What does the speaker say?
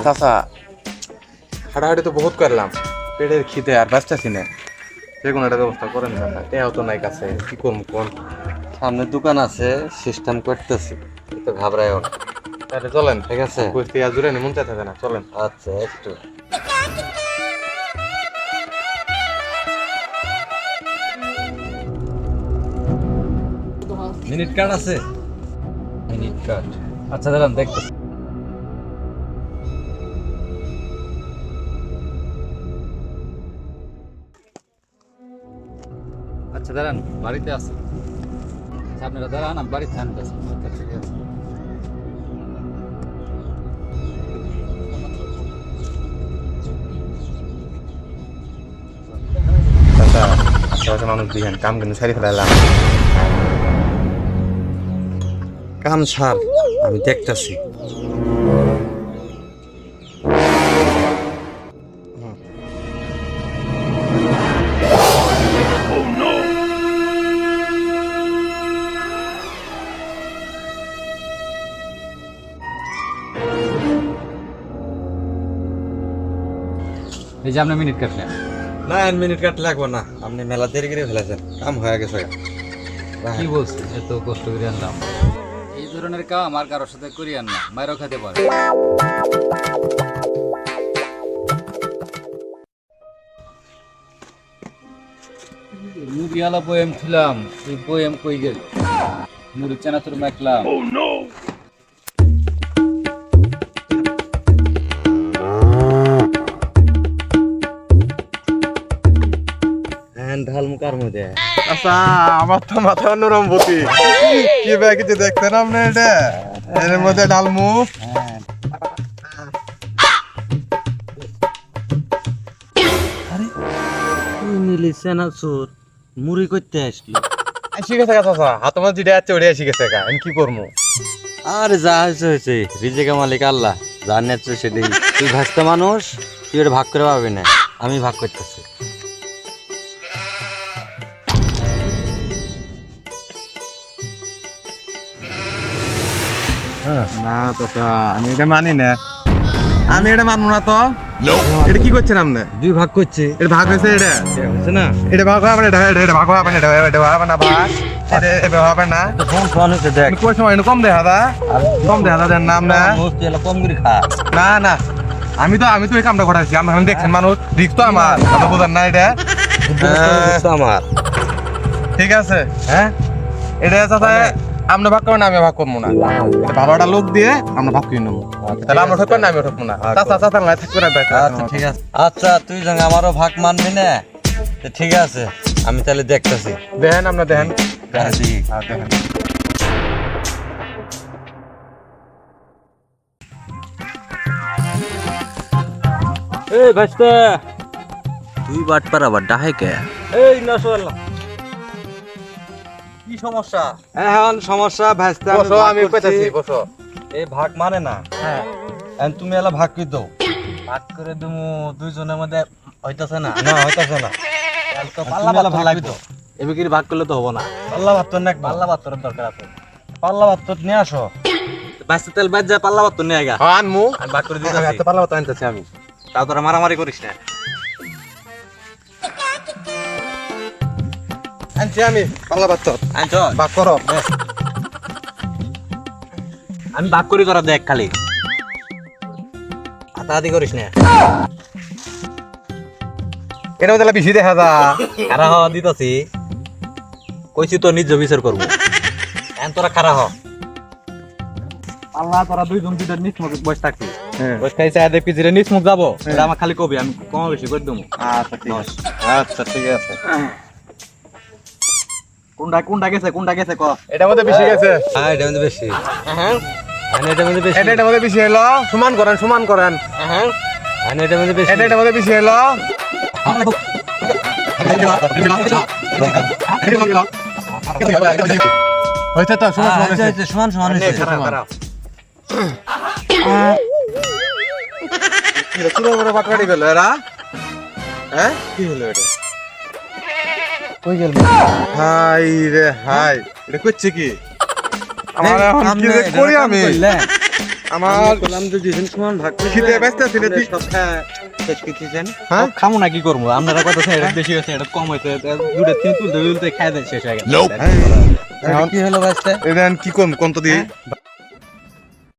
চাচা হাঁটাহাঁটি তো বহুত করলাম, পেটের খিদে আর বাঁচতেছি না। যে কোনো একটা ব্যবস্থা করেন না, টেয়াও তো নাই কাছে, কি করবো কোন? সামনে দোকান আছে, সিস্টেম করতেছি, তো ঘাবড়ায়ও না। তাহলে চলেন, ঠিক আছে, পেঁয়াজ জুড়ে মন চাইতে না, চলেন। আচ্ছা একটু মিনিট কার্ড আছে। মিনিট কার্ড আচ্ছা দাঁড়ান দেখতেছি। আচ্ছা দাঁড়ান, বাড়িতে আছে। আচ্ছা আপনারা দাঁড়ান, আমি বাড়িতে আনতেছি। আচ্ছা ঠিক আছে। চাচা আশেপাশে মানুষ দিয়েন, কাম কিন্তু সারি ফেলাইলাম। কাম ছাড়, আমি দেখতেছি। এই যে আপনি মিনিট কাটলেন। না মিনিট কাট লাগবো না, আপনি মেলা দেরি করে ফেলেছেন, কাম হয়ে গেছে। কি বলছেন? এত কষ্ট করে আনলাম, এই ধরনের কাম আর কারোর সাথে করি আন না, মায়েরও খেতে পারে। মুড়ি আলা বয়াম ছিলাম, এই বয়াম কই গেল? মুড়ি চানাচুর মাখলাম। ঢাল মুখার মধ্যে। আচ্ছা আমার তো মাথা অন্যরম বুদ্ধি, কি ভাই কিছু দেখতেন আপনি? এটা এর মধ্যে ডালমু চানাচুর মুড়ি করতে আসলো। শিখেছে চাচা, হাত আমার যেটা আছে ওটাই শিখেছে, আমি কি করবো? আরে যা হয়েছে হয়েছে, রিজেকা মালিক আল্লাহ, যা নেচ্ছে সেটাই। তুই ভাসতে মানুষ, তুই এটা ভাগ করে পাবি না, আমি ভাগ করতেছি। না চাচা, আমি এটা মানি না, আমি এটা মানবো না। তো এটা কি করছেন আপনি? দুই ভাগ করছে, এটা ভাগ হয়েছে, এটা হচ্ছে না? এটা ভাগ হবে না, এটা ভাগ হবে না, এটা হবে না, ভাগ এটা হবে না। তো ফোন ফোন হচ্ছে দেখ, কই সময় কম দেখা দা, কম দেখা দা, দেন নাম না। কম করে খা। না না, আমি তো এই কামটা করাইছি, আমরা দেখছেন মানুষ, রিক্স তো আমার, কথা বোঝেন না এটা? আমার ঠিক আছে, হ্যাঁ এটা চাচা আমরা ভাগ করবো না, আমি ভাগ করবো না। ভালো একটা লোক দিয়ে আমরা ভাগ করে নেবো, তাহলে আমরা ঠকবো না, আমি ঠকবো না। চাচা চাচা না থাকবে না। আচ্ছা ঠিক আছে, আচ্ছা তুই সঙ্গে আমারও ভাগ মানবি না, তো ঠিক আছে আমি তাহলে দেখতেছি। দেখেন আপনার, দেখেন দেখি। দেখেন। এই ভাইস্তে, তুই বাট পার আবার ডাহে কে? এই না সোয়াল, কি সমস্যা? এখন সমস্যা ভাইস্তে, বসো, আমি কইতাছি, বসো। এই ভাগ মানে না। হ্যাঁ, এখন তুমি এলা ভাগ করে দাও। ভাগ করে দিমু, দুইজনের মধ্যে হইতাছে না? না হইতাছে না। তাহলে তো পাল্লা ভাত লাগবে। এবার কি ভাগ করলে তো হবো না। পাল্লা ভাত তো নেক, পাল্লা ভাত তোর দরকার আছে। পাল্লা ভাত তো নিয়ে আসো। বাইসে তেল বাইজ যায়, পাল্লা ভাত তো নিয়ে আইগা। হ্যাঁ আনমু, আমি ভাগ করে দিতেছি। এত পাল্লা মতো আনতেছি আমি। তাও তোরা মারামারি করিস না। আনছি আমি পাল্লা ভাত, আনছো ভাগ করো। আমি ভাগ করি, তোরা দেখ খালি হাতাহাতি করিস না। এটা মধ্যে বেশি দেখা যা। খারা হ দিতেছি, কইছি তো নিজ বিচার করবো। এখন তোরা খারা হ। আল্লাহ তোরা দুইজন দুইটা নিচ মুখ বসে থাকবি, বসে খাইছে আর দেখবি যেটা নিচ মুখ যাবো এটা আমার খালি কবি, আমি কম বেশি করে দেবো। আচ্ছা ঠিক আছে, আচ্ছা ঠিক আছে। কোনটা কোনটা গেছে, কোনটা গেছে ক? এটার মধ্যে বেশি গেছে। হ্যাঁ এটার মধ্যে বেশি। হ্যাঁ এটার মধ্যে বেশি। এটার মধ্যে বেশি হলো, সমান করেন, সমান করেন। হ্যাঁ এটার মধ্যে বেশি। এটার মধ্যে বেশি হলো। হইছে তো, সমান সমান হইছে। সমান সমান হয়েছে। পুরো বড় বাটবাড়ি গেল এরা, হ্যাঁ কি হলো এটা? কই গেল? হাই রে হাই, এটা করছে কি? আমার এখন কি যে করি আমি? আমার বললাম যে দিছেন সমান ভাগ করে খিদে ব্যস্ত ছিল তুই সব খায় শেষ করতেছেন হ্যাঁ? খামু না কি করবো আপনারা কত এটা বেশি হয়েছে এটা কম হয়েছে দুটো তিন তুলতে তুলতে খাই দেন শেষ হয়ে গেছে এখন কি হলো বাসটা এটা কি করবো কোন তো দিয়ে